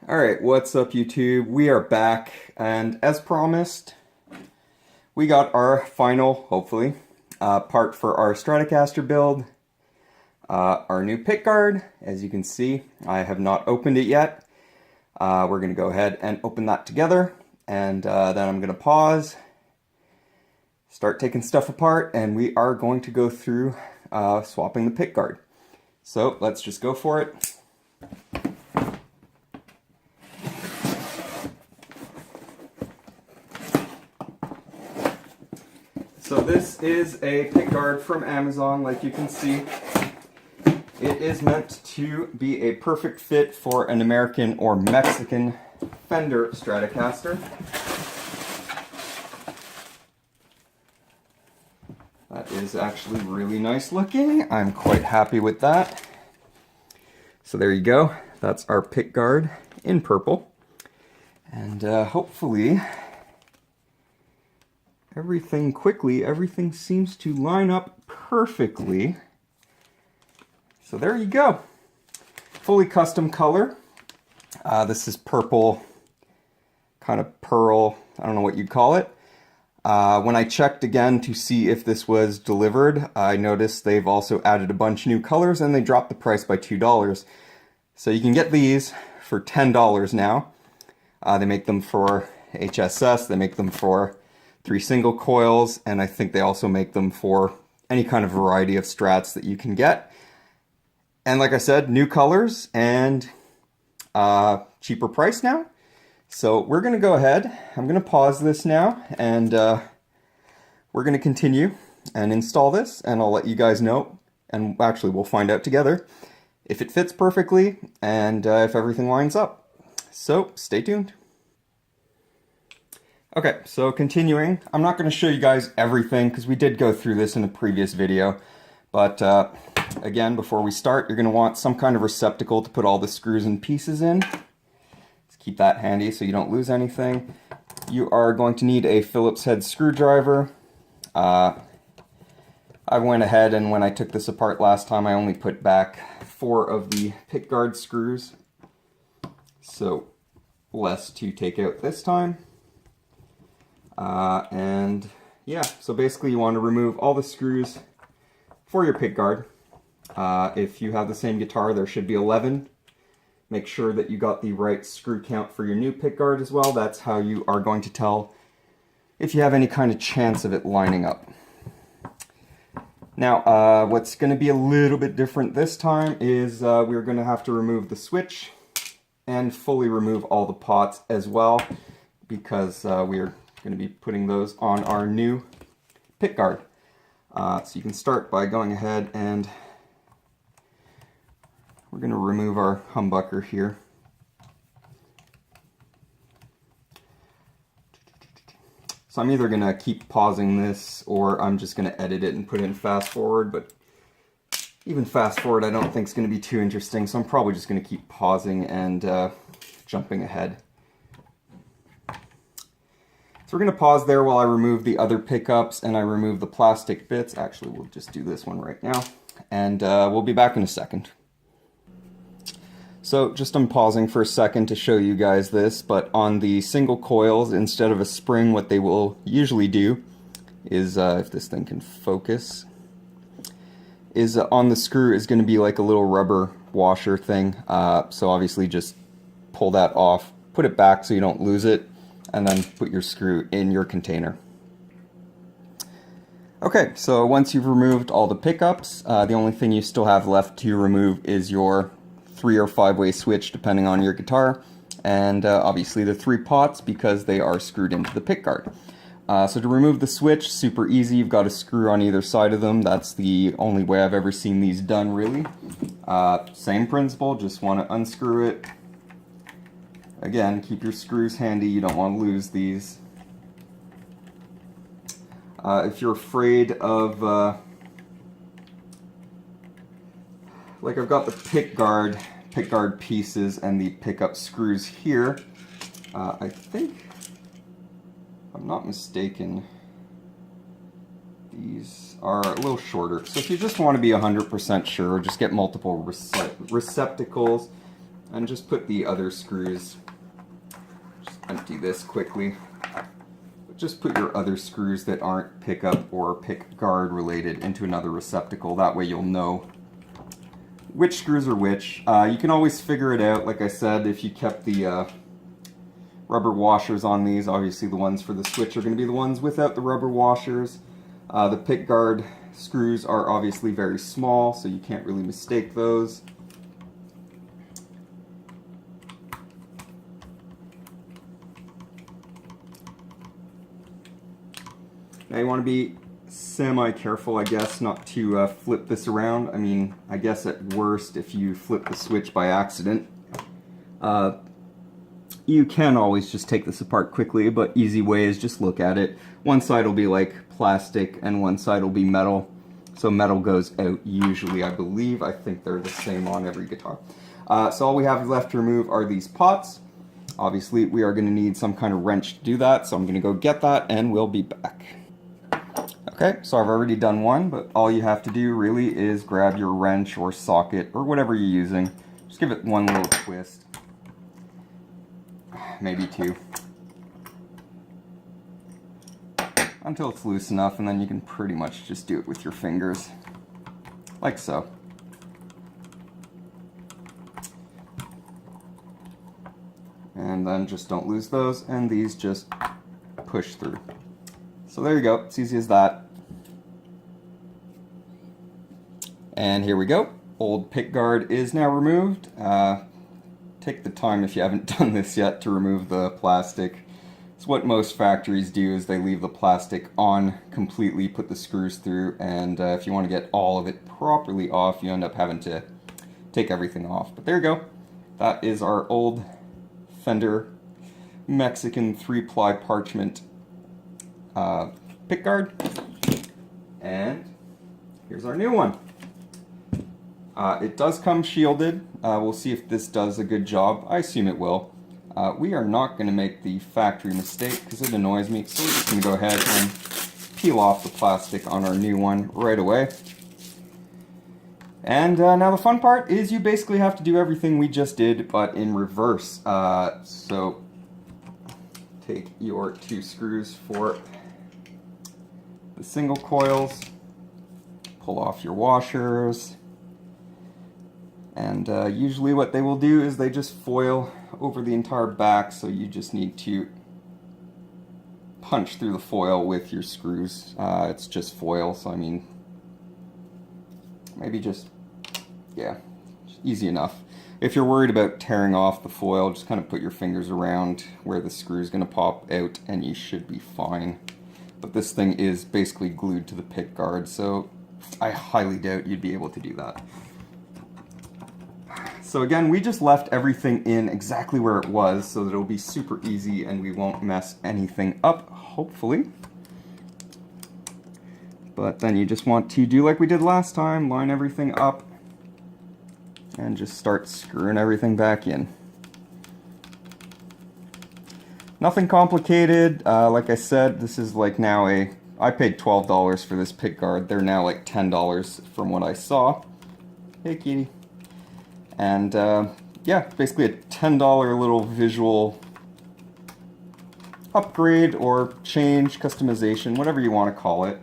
Alright, what's up YouTube? We are back, and as promised, we got our final, hopefully, part for our stratocaster build. Our new pickguard, as you can see, I have not opened it yet. We're going to go ahead and open that together, and then I'm going to pause, start taking stuff apart, and we are going to go through swapping the pickguard. So let's just go for it. So this is a pickguard from Amazon, like you can see. It is meant to be a perfect fit for an American or Mexican Fender Stratocaster. That is actually really nice looking. I'm quite happy with that. So there you go. That's our pickguard in purple. And hopefully everything seems to line up perfectly. So there you go. Fully custom color. This is purple, kind of pearl, I don't know what you'd call it. When I checked again to see if this was delivered, I noticed they've also added a bunch of new colors and they dropped the price by $2. So you can get these for $10 now. They make them for HSS, they make them for 3 single coils, and I think they also make them for any kind of variety of strats that you can get. And like I said, new colors and cheaper price now. So we're going to go ahead, I'm going to pause this now, and we're going to continue and install this, and I'll let you guys know, and actually we'll find out together if it fits perfectly and if everything lines up. So stay tuned. Okay, so continuing, I'm not going to show you guys everything because we did go through this in a previous video, but again, before we start, you're going to want some kind of receptacle to put all the screws and pieces in. Let's keep that handy so you don't lose anything. You are going to need a Phillips head screwdriver. I went ahead, and when I took this apart last time, I only put back 4 of the pickguard screws, so less to take out this time. And yeah, so basically you want to remove all the screws for your pickguard. If you have the same guitar, there should be 11. Make sure that you got the right screw count for your new pickguard as well. That's how you are going to tell if you have any kind of chance of it lining up. Now, what's going to be a little bit different this time is we're going to have to remove the switch and fully remove all the pots as well, because we're going to be putting those on our new pickguard. So you can start by going ahead and we're going to remove our humbucker here. So I'm either going to keep pausing this or I'm just going to edit it and put in fast forward, but even fast forward I don't think is going to be too interesting, so I'm probably just going to keep pausing and jumping ahead. So we're going to pause there while I remove the other pickups and I remove the plastic bits. Actually, we'll just do this one right now, and we'll be back in a second. So just unpausing for a second to show you guys this, but on the single coils, instead of a spring, what they will usually do is, if this thing can focus, is on the screw is going to be like a little rubber washer thing. So obviously just pull that off, put it back so you don't lose it, and then put your screw in your container. Okay, so once you've removed all the pickups, the only thing you still have left to remove is your 3 or 5-way switch depending on your guitar, and obviously the 3 pots because they are screwed into the pickguard. So to remove the switch, super easy. You've got a screw on either side of them. That's the only way I've ever seen these done, really. Same principle, just want to unscrew it. Again, keep your screws handy, you don't want to lose these. If you're afraid of, like I've got the pickguard pieces and the pickup screws here. I think, if I'm not mistaken, these are a little shorter. So if you just want to be 100% sure, just get multiple receptacles. and just put the other screws, just empty this quickly, just put your other screws that aren't pickup or pick guard related into another receptacle. That way you'll know which screws are which. You can always figure it out, like I said, if you kept the rubber washers on these. Obviously the ones for the switch are going to be the ones without the rubber washers. The pick guard screws are obviously very small, so you can't really mistake those. Now you want to be semi-careful, I guess, not to flip this around. I mean, I guess at worst, if you flip the switch by accident, you can always just take this apart quickly, but easy way is just look at it. One side will be like plastic and one side will be metal. So metal goes out usually, I believe. I think they're the same on every guitar. So all we have left to remove are these pots. Obviously, we are going to need some kind of wrench to do that, so I'm going to go get that and we'll be back. Okay, so I've already done one, but all you have to do really is grab your wrench or socket or whatever you're using. Just give it one little twist. Maybe two. Until it's loose enough, and then you can pretty much just do it with your fingers. Like so. And then just don't lose those, and these just push through. So there you go, it's easy as that. And here we go. Old pick guard is now removed. Take the time, if you haven't done this yet, to remove the plastic. It's what most factories do, is they leave the plastic on completely, put the screws through, and if you want to get all of it properly off, you end up having to take everything off. But there you go. That is our old Fender Mexican 3-ply parchment pick guard. And here's our new one. It does come shielded. We'll see if this does a good job. I assume it will. We are not going to make the factory mistake because it annoys me. So we're just going to go ahead and peel off the plastic on our new one right away. And now the fun part is you basically have to do everything we just did, but in reverse. So take your 2 screws for the single coils, pull off your washers. And usually what they will do is they just foil over the entire back, so you just need to punch through the foil with your screws. It's just foil, so I mean, maybe just, yeah, easy enough. If you're worried about tearing off the foil, just kind of put your fingers around where the screw is going to pop out and you should be fine. But this thing is basically glued to the pick guard, so I highly doubt you'd be able to do that. So again, we just left everything in exactly where it was so that it'll be super easy and we won't mess anything up, hopefully. But then you just want to do like we did last time, line everything up and just start screwing everything back in. Nothing complicated. Like I said, this is like now I paid $12 for this pick guard. They're now like $10 from what I saw. Hey kitty. And yeah, basically a $10 little visual upgrade or change, customization, whatever you want to call it.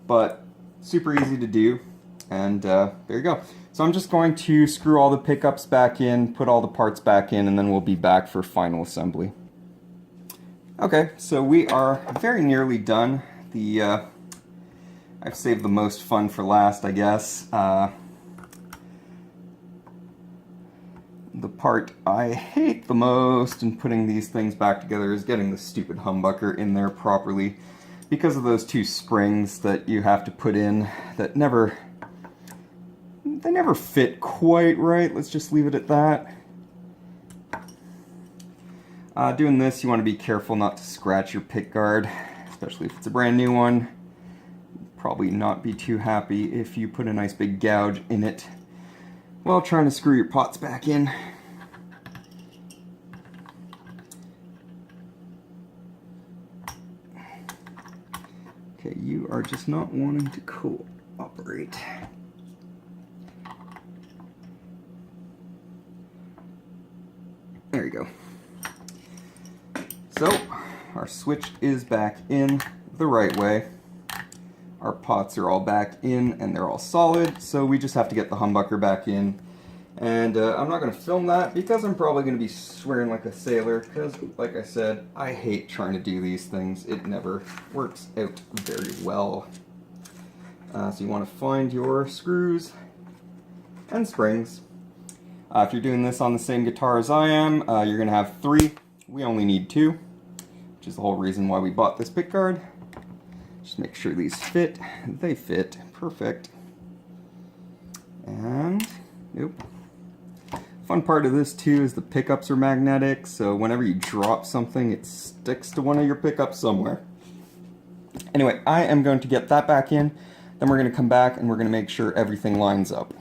But super easy to do. And there you go. So I'm just going to screw all the pickups back in, put all the parts back in, and then we'll be back for final assembly. Okay, so we are very nearly done. I've saved the most fun for last, I guess. The part I hate the most in putting these things back together is getting the stupid humbucker in there properly, because of those 2 springs that you have to put in that never fit quite right. Let's just leave it at that. Doing this, you want to be careful not to scratch your pick guard, especially if it's a brand new one. Probably not be too happy if you put a nice big gouge in it while trying to screw your pots back in. Okay, you are just not wanting to cooperate. There you go. So our switch is back in the right way. Our pots are all back in and they're all solid, so we just have to get the humbucker back in. And I'm not going to film that because I'm probably going to be swearing like a sailor, because like I said, I hate trying to do these things. It never works out very well. So you want to find your screws and springs. If you're doing this on the same guitar as I am, you're going to have 3. We only need 2, which is the whole reason why we bought this pickguard. Just make sure these fit. They fit. Perfect. And, nope. Fun part of this too is the pickups are magnetic, so whenever you drop something, it sticks to one of your pickups somewhere. Anyway, I am going to get that back in, then we're going to come back and we're going to make sure everything lines up.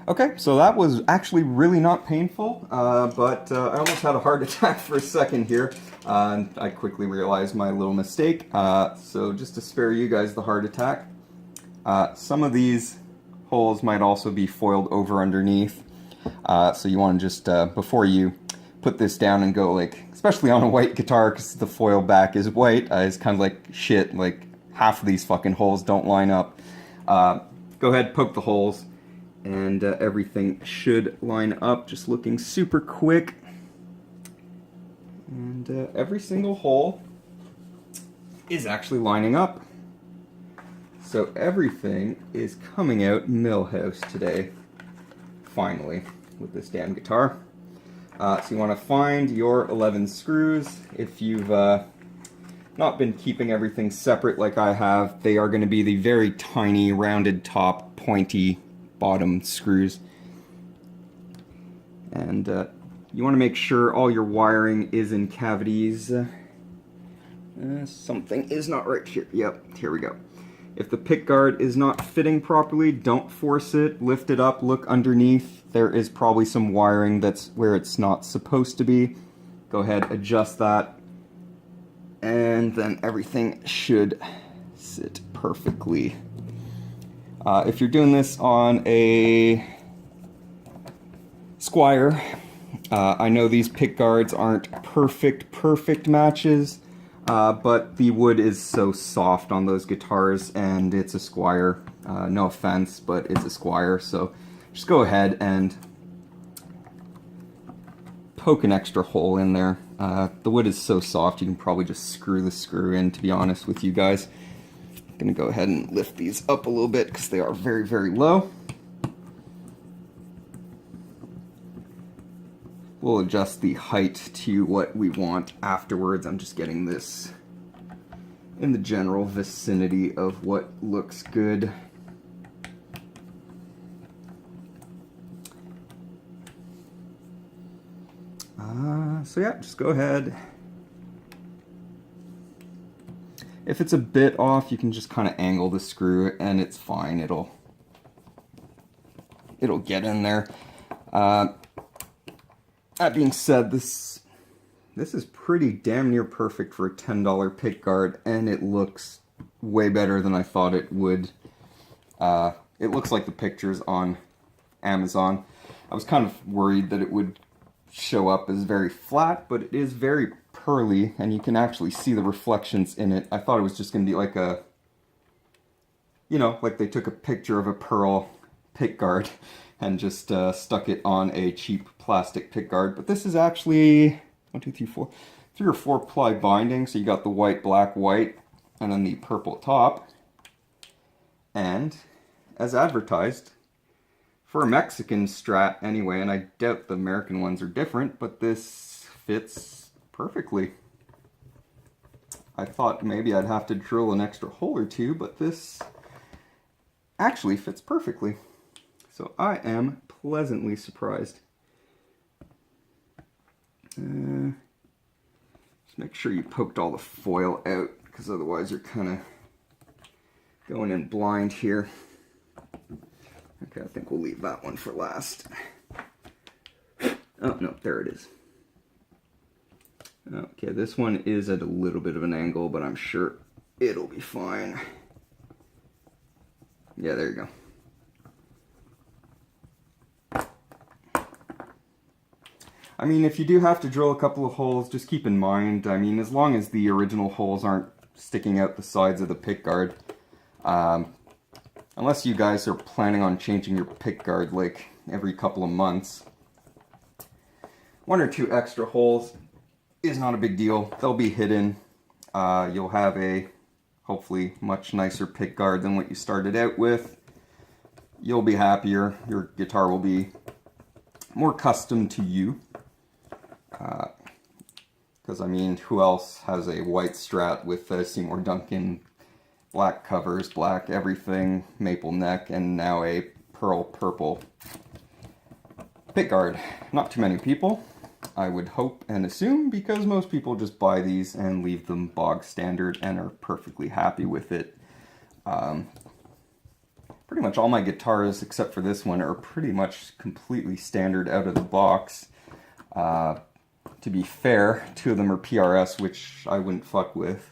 Okay, so that was actually really not painful, but I almost had a heart attack for a second here. And I quickly realized my little mistake, so just to spare you guys the heart attack, some of these holes might also be foiled over underneath, so you want to just, before you put this down and go, like, especially on a white guitar, because the foil back is white, it's kind of like shit, like half of these fucking holes don't line up. Go ahead, poke the holes, and everything should line up, just looking super quick. And every single hole is actually lining up. So everything is coming out millhouse today, finally, with this damn guitar. So you want to find your 11 screws. If you've not been keeping everything separate like I have, they are going to be the very tiny, rounded top, pointy bottom screws. And you want to make sure all your wiring is in cavities. Something is not right here. Yep, here we go. If the pickguard is not fitting properly, don't force it. Lift it up, look underneath. There is probably some wiring that's where it's not supposed to be. Go ahead, adjust that. And then everything should sit perfectly. If you're doing this on a Squire, I know these pickguards aren't perfect matches, but the wood is so soft on those guitars, and it's a Squire. No offense, but it's a Squire, so just go ahead and poke an extra hole in there. The wood is so soft, you can probably just screw the screw in, to be honest with you guys. I'm gonna go ahead and lift these up a little bit because they are very low. We'll adjust the height to what we want afterwards. I'm just getting this in the general vicinity of what looks good. So yeah, just go ahead. If it's a bit off, you can just kind of angle the screw and it's fine. It'll get in there. That being said, this is pretty damn near perfect for a $10 pickguard, and it looks way better than I thought it would. It looks like the pictures on Amazon. I was kind of worried that it would show up as very flat, but it is very pearly, and you can actually see the reflections in it. I thought it was just going to be like a, you know, like they took a picture of a pearl pickguard and just stuck it on a cheap plastic pickguard. But this is actually 3 or 4 ply binding. So you got the white, black, white, and then the purple top. And as advertised, for a Mexican Strat anyway, and I doubt the American ones are different, but this fits perfectly. I thought maybe I'd have to drill an extra hole or 2, but this actually fits perfectly. So I am pleasantly surprised. Just make sure you poked all the foil out, because otherwise you're kind of going in blind here. Okay, I think we'll leave that one for last. Oh, no, there it is. Okay, this one is at a little bit of an angle, but I'm sure it'll be fine. Yeah, there you go. I mean, if you do have to drill a couple of holes, just keep in mind, I mean, as long as the original holes aren't sticking out the sides of the pickguard, unless you guys are planning on changing your pickguard like every couple of months, 1 or 2 extra holes is not a big deal. They'll be hidden. You'll have a hopefully much nicer pickguard than what you started out with. You'll be happier. Your guitar will be more custom to you. Because I mean, who else has a white Strat with Seymour Duncan, black covers, black everything, maple neck, and now a pearl purple pickguard? Not too many people, I would hope and assume, because most people just buy these and leave them bog standard and are perfectly happy with it. Pretty much all my guitars, except for this one, are pretty much completely standard out of the box. To be fair, 2 of them are PRS, which I wouldn't fuck with.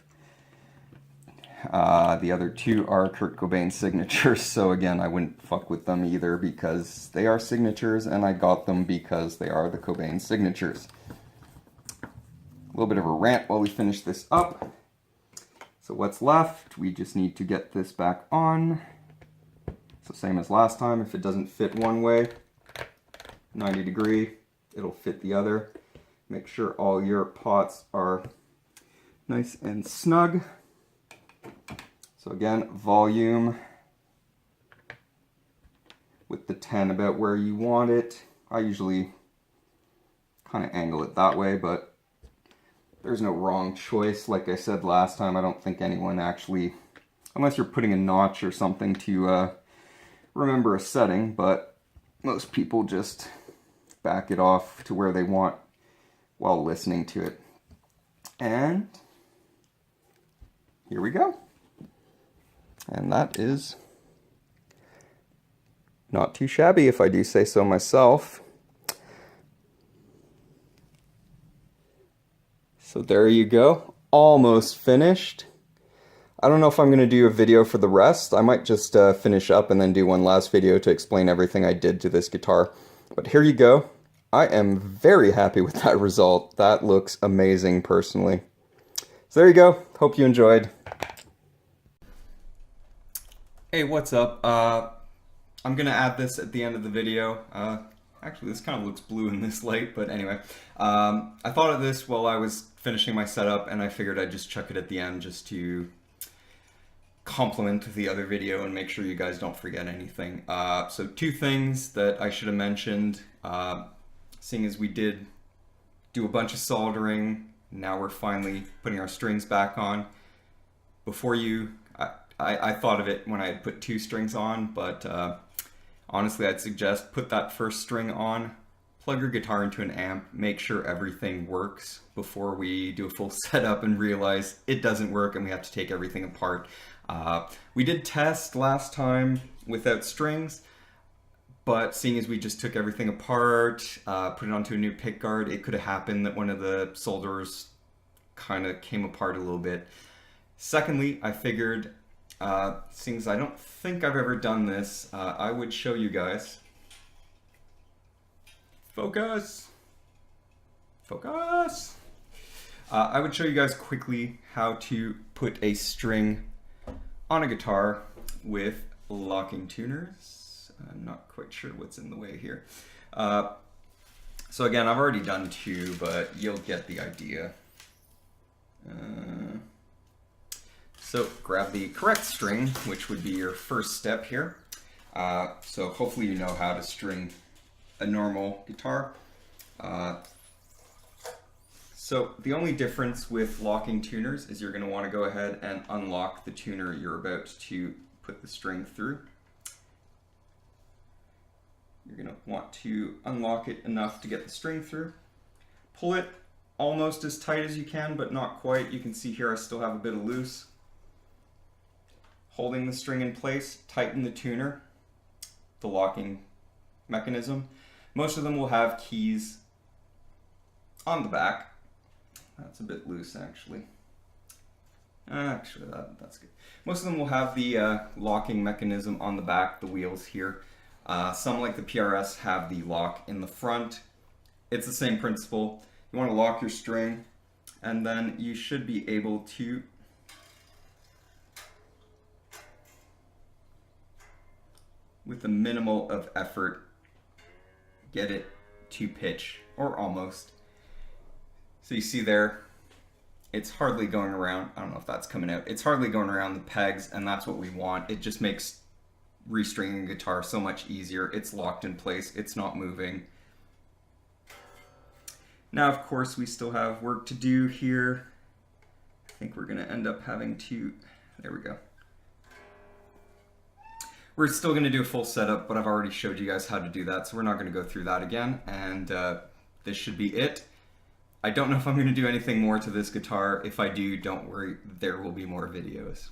The other 2 are Kurt Cobain signatures, so again, I wouldn't fuck with them either because they are signatures, and I got them because they are the Cobain signatures. A little bit of a rant while we finish this up. So what's left? We just need to get this back on. So same as last time, if it doesn't fit one way, 90 degree, it'll fit the other. Make sure all your pots are nice and snug. So again, volume with the 10 about where you want it. I usually kind of angle it that way, but there's no wrong choice. Like I said last time, I don't think anyone actually, unless you're putting a notch or something to remember a setting, but most people just back it off to where they want while listening to it. And here we go. And that is not too shabby, if I do say so myself. So there you go, almost finished. I don't know if I'm going to do a video for the rest. I might just finish up and then do one last video to explain everything I did to this guitar. But here you go. I am very happy with that result. That looks amazing, personally. So there you go. Hope you enjoyed. Hey, what's up? I'm going to add this at the end of the video. Actually, this kind of looks blue in this light, but anyway. I thought of this while I was finishing my setup, and I figured I'd just chuck it at the end just to complement the other video and make sure you guys don't forget anything. So 2 things that I should have mentioned. Seeing as we did do a bunch of soldering, now we're finally putting our strings back on. Before I thought of it when I had put 2 strings on, but honestly I'd suggest put that first string on, plug your guitar into an amp, make sure everything works before we do a full setup and realize it doesn't work and we have to take everything apart. We did test last time without strings, but seeing as we just took everything apart, put it onto a new pickguard, it could have happened that one of the solders kind of came apart a little bit. Secondly, I figured, seeing as I don't think I've ever done this, I would show you guys. Focus! Focus! I would show you guys quickly how to put a string on a guitar with locking tuners. I'm not quite sure what's in the way here. So again, I've already done 2, but you'll get the idea. So grab the correct string, which would be your first step here. So hopefully you know how to string a normal guitar. So the only difference with locking tuners is you're going to want to go ahead and unlock the tuner you're about to put the string through. You're going to want to unlock it enough to get the string through. Pull it almost as tight as you can, but not quite. You can see here I still have a bit of loose. Holding the string in place, tighten the tuner, the locking mechanism. Most of them will have keys on the back. That's a bit loose, actually. Actually, that's good. Most of them will have the locking mechanism on the back, the wheels here. Some, like the PRS, have the lock in the front. It's the same principle. You want to lock your string, and then you should be able to with a minimal of effort get it to pitch, or almost. So you see there, it's hardly going around. I don't know if that's coming out. It's hardly going around the pegs, and that's what we want. It just makes restringing a guitar so much easier. It's locked in place. It's not moving. Now, of course, we still have work to do here. I think we're going to end up having to, there we go. We're still going to do a full setup, but I've already showed you guys how to do that, so we're not going to go through that again, and this should be it. I don't know if I'm going to do anything more to this guitar. If I do, don't worry, there will be more videos.